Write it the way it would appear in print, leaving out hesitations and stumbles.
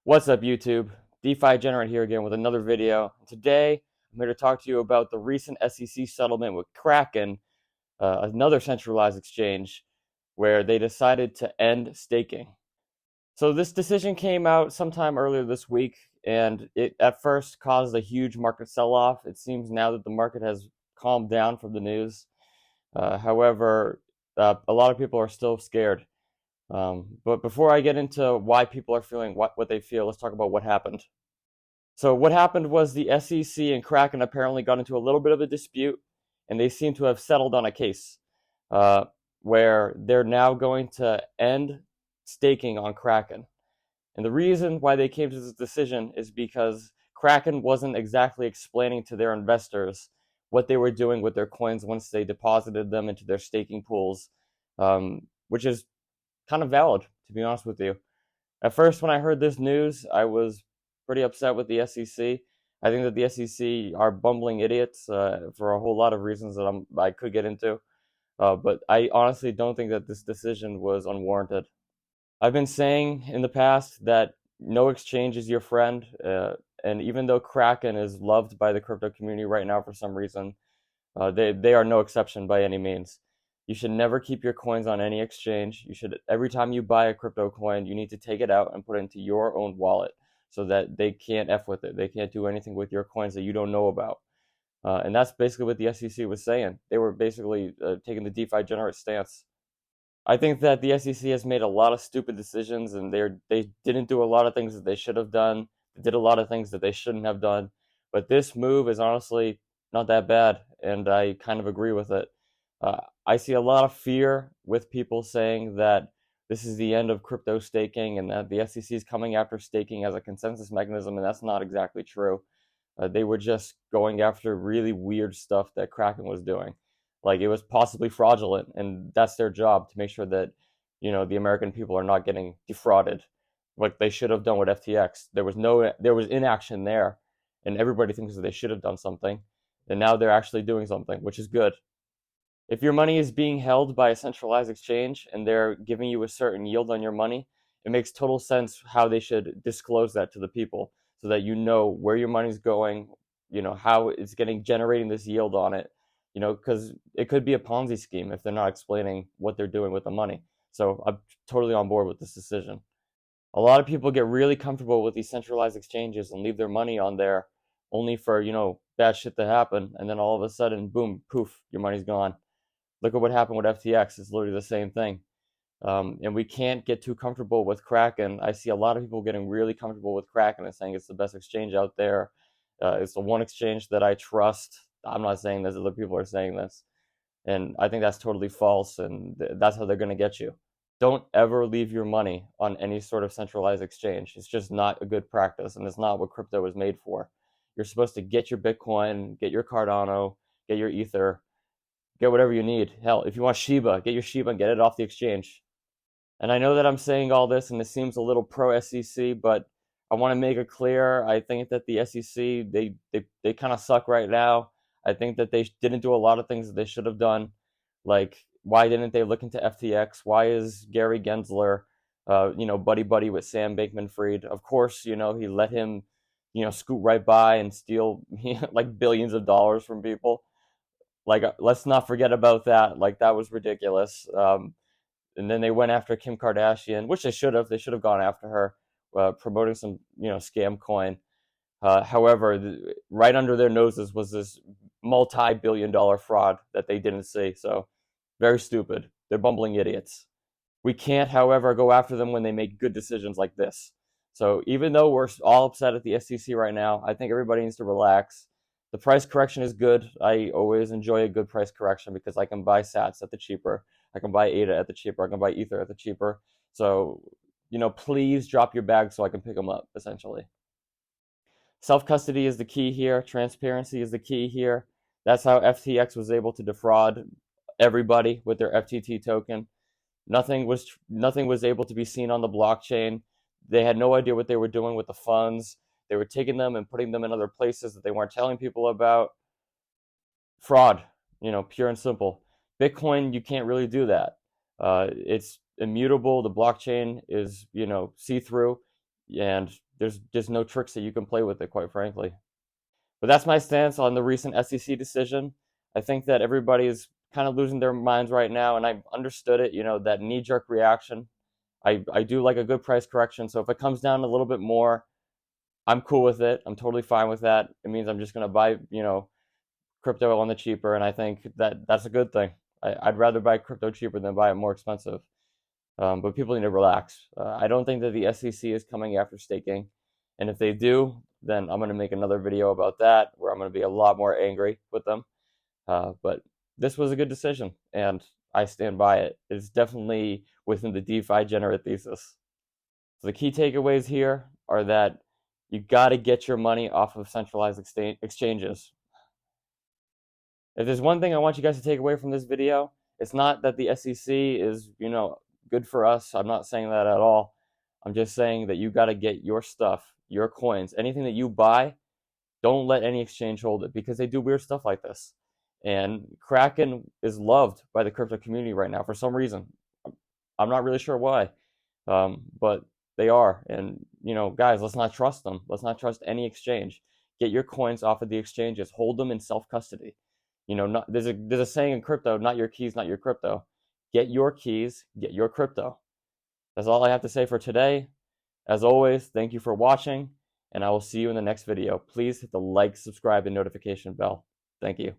What's up, YouTube? Degenerate here again with another video. Today, I'm here to talk to you about the recent SEC settlement with Kraken, another centralized exchange, where they decided to end staking. So this decision came out sometime earlier this week, and it at first caused a huge market sell-off. It seems now that the market has calmed down from the news. However, a lot of people are still scared. But before I get into why people are feeling what they feel, let's talk about what happened. So what happened was the SEC and Kraken apparently got into a little bit of a dispute, and they seem to have settled on a case uh, where they're now going to end staking on Kraken. And the reason why they came to this decision is because Kraken wasn't exactly explaining to their investors what they were doing with their coins once they deposited them into their staking pools, which is kind of valid, to be honest with you. At first, when I heard this news, I was pretty upset with the SEC. I think that the SEC are bumbling idiots for a whole lot of reasons that I could get into. But I honestly don't think that this decision was unwarranted. I've been saying in the past that no exchange is your friend, and even though Kraken is loved by the crypto community right now for some reason, they are no exception by any means. You should never keep your coins on any exchange. You should, every time you buy a crypto coin, you need to take it out and put it into your own wallet so that they can't F with it. They can't do anything with your coins that you don't know about. And that's basically what the SEC was saying. They were basically taking the Degenerate stance. I think that the SEC has made a lot of stupid decisions, and they didn't do a lot of things that they should have done. They did a lot of things that they shouldn't have done. But this move is honestly not that bad, and I kind of agree with it. I see a lot of fear with people saying that this is the end of crypto staking and that the SEC is coming after staking as a consensus mechanism, and that's not exactly true. They were just going after really weird stuff that Kraken was doing. Like, it was possibly fraudulent, and that's their job, to make sure that, the American people are not getting defrauded like they should have done with FTX. There was inaction there, and everybody thinks that they should have done something, and now they're actually doing something, which is good. If your money is being held by a centralized exchange and they're giving you a certain yield on your money, it makes total sense how they should disclose that to the people so that you know where your money's going, how it's generating this yield on it, because it could be a Ponzi scheme if they're not explaining what they're doing with the money. So I'm totally on board with this decision. A lot of people get really comfortable with these centralized exchanges and leave their money on there only for, bad shit to happen. And then all of a sudden, boom, poof, your money's gone. Look at what happened with FTX. It's literally the same thing. And we can't get too comfortable with Kraken. I see a lot of people getting really comfortable with Kraken and saying it's the best exchange out there. It's the one exchange that I trust. I'm not saying this, other people are saying this. And I think that's totally false, and that's how they're going to get you. Don't ever leave your money on any sort of centralized exchange. It's just not a good practice, and it's not what crypto was made for. You're supposed to get your Bitcoin, get your Cardano, get your Ether, get whatever you need. Hell, if you want Shiba, get your Shiba and get it off the exchange. And I know that I'm saying all this and it seems a little pro SEC, but I want to make it clear. I think that the SEC, they kind of suck right now. I think that they didn't do a lot of things that they should have done. Like, why didn't they look into FTX? Why is Gary Gensler, buddy with Sam Bankman-Fried? Of course, he let him, scoot right by and steal like billions of dollars from people. Like, let's not forget about that. Like, that was ridiculous. And then they went after Kim Kardashian, which they should have. They should have gone after her, promoting some, scam coin. However, right under their noses was this multi-billion-dollar fraud that they didn't see. So, very stupid. They're bumbling idiots. We can't, however, go after them when they make good decisions like this. So even though we're all upset at the SEC right now, I think everybody needs to relax. The price correction is good. I always enjoy a good price correction because I can buy sats at the cheaper. I can buy ADA at the cheaper. I can buy Ether at the cheaper. So, please drop your bag so I can pick them up, essentially. Self-custody is the key here. Transparency is the key here. That's how FTX was able to defraud everybody with their FTT token. Nothing was able to be seen on the blockchain. They had no idea what they were doing with the funds. They were taking them and putting them in other places that they weren't telling people about. Fraud, pure and simple. Bitcoin, you can't really do that. It's immutable. The blockchain is, see-through. and there's just no tricks that you can play with it, quite frankly. But that's my stance on the recent SEC decision. I think that everybody is kind of losing their minds right now, and I understood it, that knee-jerk reaction. I do like a good price correction, so if it comes down a little bit more, I'm cool with it. I'm totally fine with that. It means I'm just going to buy, crypto on the cheaper, and I think that that's a good thing. I'd rather buy crypto cheaper than buy it more expensive. But people need to relax. I don't think that the SEC is coming after staking, and if they do, then I'm going to make another video about that where I'm going to be a lot more angry with them. But this was a good decision, and I stand by it. It's definitely within the DeFi generate thesis. So the key takeaways here are that you got to get your money off of centralized exchanges. If there's one thing I want you guys to take away from this video, it's not that the SEC is, good for us. I'm not saying that at all. I'm just saying that you got to get your stuff, your coins, anything that you buy, don't let any exchange hold it, because they do weird stuff like this. And Kraken is loved by the crypto community right now for some reason. I'm not really sure why, but they are. And, guys, let's not trust them. Let's not trust any exchange. Get your coins off of the exchanges. Hold them in self-custody. There's a saying in crypto, not your keys, not your crypto. Get your keys, get your crypto. That's all I have to say for today. As always, thank you for watching, and I will see you in the next video. Please hit the like, subscribe, and notification bell. Thank you.